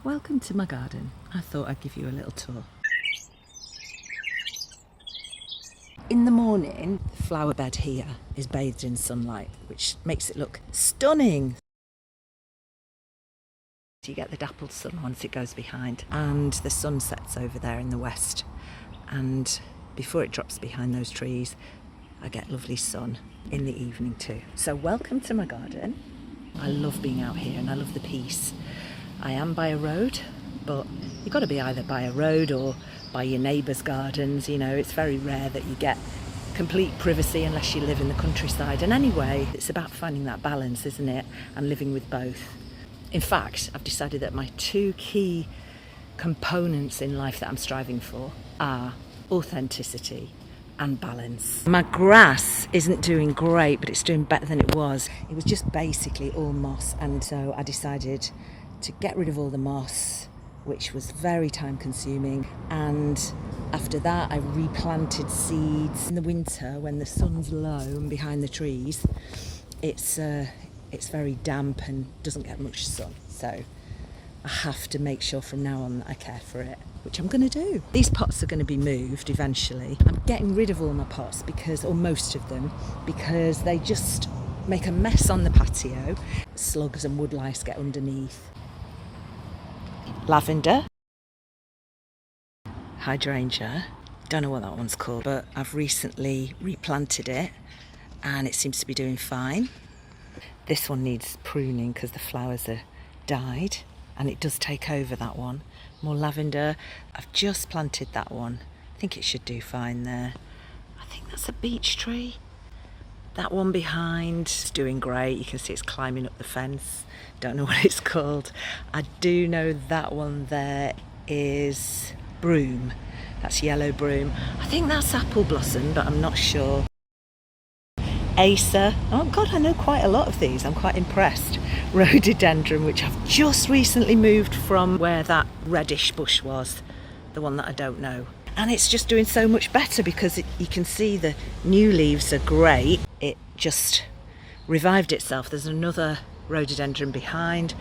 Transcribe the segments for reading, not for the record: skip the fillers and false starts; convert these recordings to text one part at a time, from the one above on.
Welcome to my garden. I thought I'd give you a little tour. In the morning, the flower bed here is bathed in sunlight, which makes it look stunning. You get the dappled sun once it goes behind, and the sun sets over there in the west, and before it drops behind those trees I get lovely sun in the evening too. So welcome to my garden. I love being out here and I love the peace. I am by a road, but you've got to be either by a road or by your neighbour's gardens. You know, it's very rare that you get complete privacy unless you live in the countryside. And anyway, it's about finding that balance, isn't it? And living with both. In fact, I've decided that my two key components in life that I'm striving for are authenticity and balance. My grass isn't doing great, but it's doing better than it was. It was just basically all moss, and so I decided to get rid of all the moss, which was very time consuming, and after that I replanted seeds. In the winter when the sun's low and behind the trees, it's very damp and doesn't get much sun, so I have to make sure from now on that I care for it, which I'm going to do. These pots are going to be moved eventually. I'm getting rid of all my pots or most of them, because they just make a mess on the patio. Slugs and woodlice get underneath. Lavender, hydrangea, don't know what that one's called, but I've recently replanted it and it seems to be doing fine. This one needs pruning because the flowers are died, and it does take over, that one. More lavender. I've just planted that one. I think it should do fine there. I think that's a beech tree. That one behind is doing great. You can see it's climbing up the fence. Don't know what it's called. I do know that one there is broom. That's yellow broom. I think that's apple blossom, but I'm not sure. Acer. Oh God, I know quite a lot of these. I'm quite impressed. Rhododendron, which I've just recently moved from where that reddish bush was, the one that I don't know. And it's just doing so much better because you can see the new leaves are great. It just revived itself. There's another rhododendron behind.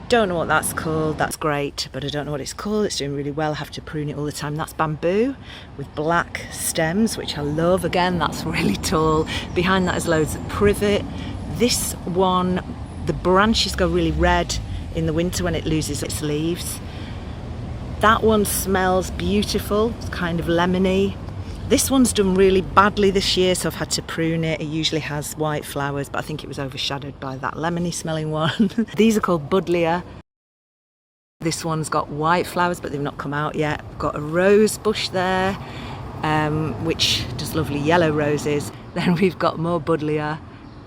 Don't know what that's called. That's great, but I don't know what it's called. It's doing really well. I have to prune it all the time. That's bamboo with black stems, which I love. Again, that's really tall. Behind that is loads of privet. This one, the branches go really red in the winter when it loses its leaves. That one smells beautiful. It's kind of lemony. This one's done really badly this year, so I've had to prune it. It usually has white flowers, but I think it was overshadowed by that lemony smelling one. These are called buddleia. This one's got white flowers, but they've not come out yet. I've got a rose bush there, which does lovely yellow roses. Then we've got more buddleia,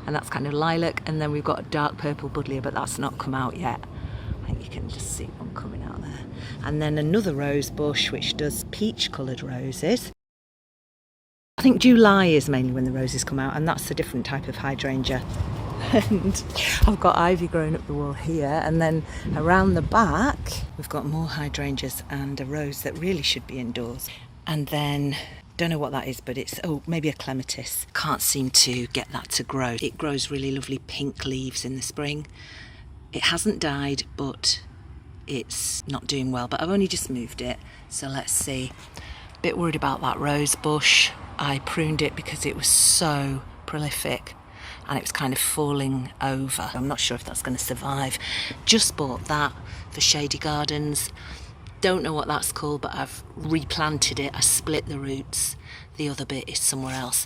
and that's kind of lilac. And then we've got a dark purple buddleia, but that's not come out yet. I think you can just see one coming out there. And then another rose bush, which does peach coloured roses. I think July is mainly when the roses come out, and that's a different type of hydrangea. And I've got ivy growing up the wall here, and then around the back we've got more hydrangeas and a rose that really should be indoors. And then, don't know what that is, but it's, maybe a clematis. Can't seem to get that to grow. It grows really lovely pink leaves in the spring. It hasn't died, but it's not doing well, but I've only just moved it, so let's see. Bit worried about that rose bush. I pruned it because it was so prolific and it was kind of falling over. I'm not sure if that's going to survive. Just bought that for Shady Gardens. Don't know what that's called, but I've replanted it. I split the roots. The other bit is somewhere else.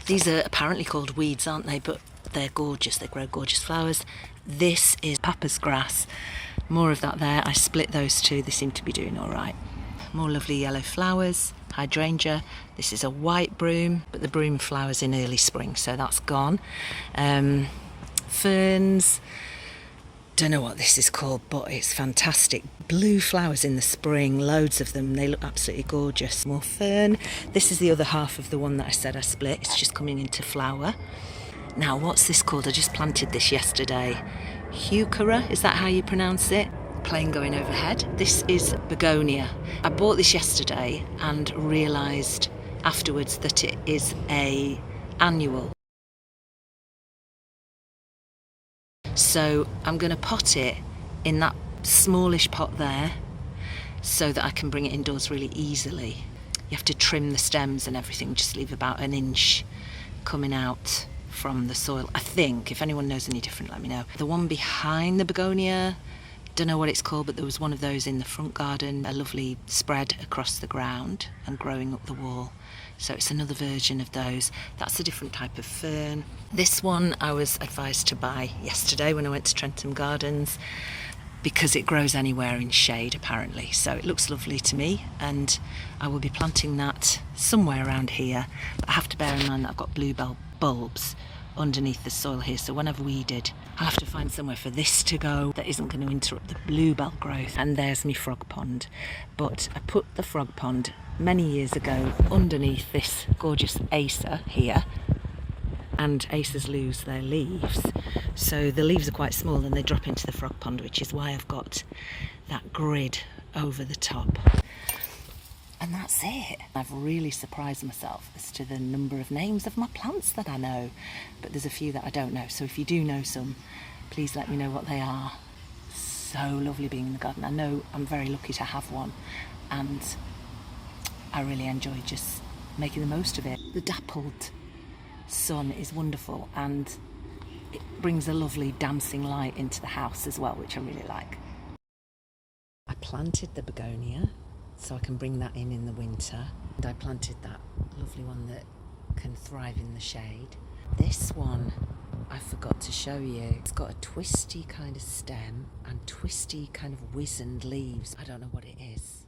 These are apparently called weeds, aren't they? But they're gorgeous. They grow gorgeous flowers. This is papa's grass. More of that there. I split those two. They seem to be doing all right. More lovely yellow flowers. Hydrangea. This is a white broom, but the broom flowers in early spring, so that's gone. Ferns. Don't know what this is called, but it's fantastic. Blue flowers in the spring, loads of them. They look absolutely gorgeous. More fern. This is the other half of the one that I said I split. It's just coming into flower. Now, what's this called? I just planted this yesterday. Heuchera, is that how you pronounce it? Plane going overhead. This is begonia. I bought this yesterday and realised afterwards that it is a annual. So I'm going to pot it in that smallish pot there so that I can bring it indoors really easily. You have to trim the stems and everything, just leave about an inch coming out from the soil, I think. If anyone knows any different, let me know. The one behind the begonia, don't know what it's called, but there was one of those in the front garden, a lovely spread across the ground and growing up the wall. So it's another version of those. That's a different type of fern. This one I was advised to buy yesterday when I went to Trentham Gardens, because it grows anywhere in shade apparently. So it looks lovely to me, and I will be planting that somewhere around here. But I have to bear in mind that I've got bluebell bulbs underneath the soil here, so when I've weeded I'll have to find somewhere for this to go that isn't going to interrupt the bluebell growth. And there's my frog pond, but I put the frog pond many years ago underneath this gorgeous acer here, and acers lose their leaves, so the leaves are quite small and they drop into the frog pond, which is why I've got that grid over the top. And that's it. I've really surprised myself as to the number of names of my plants that I know, but there's a few that I don't know, so if you do know some, please let me know what they are. So lovely being in the garden. I know I'm very lucky to have one, and I really enjoy just making the most of it. The dappled sun is wonderful, and it brings a lovely dancing light into the house as well, which I really like. I planted the begonia so I can bring that in the winter, and I planted that lovely one that can thrive in the shade. This one I forgot to show you. It's got a twisty kind of stem and twisty kind of wizened leaves. I don't know what it is.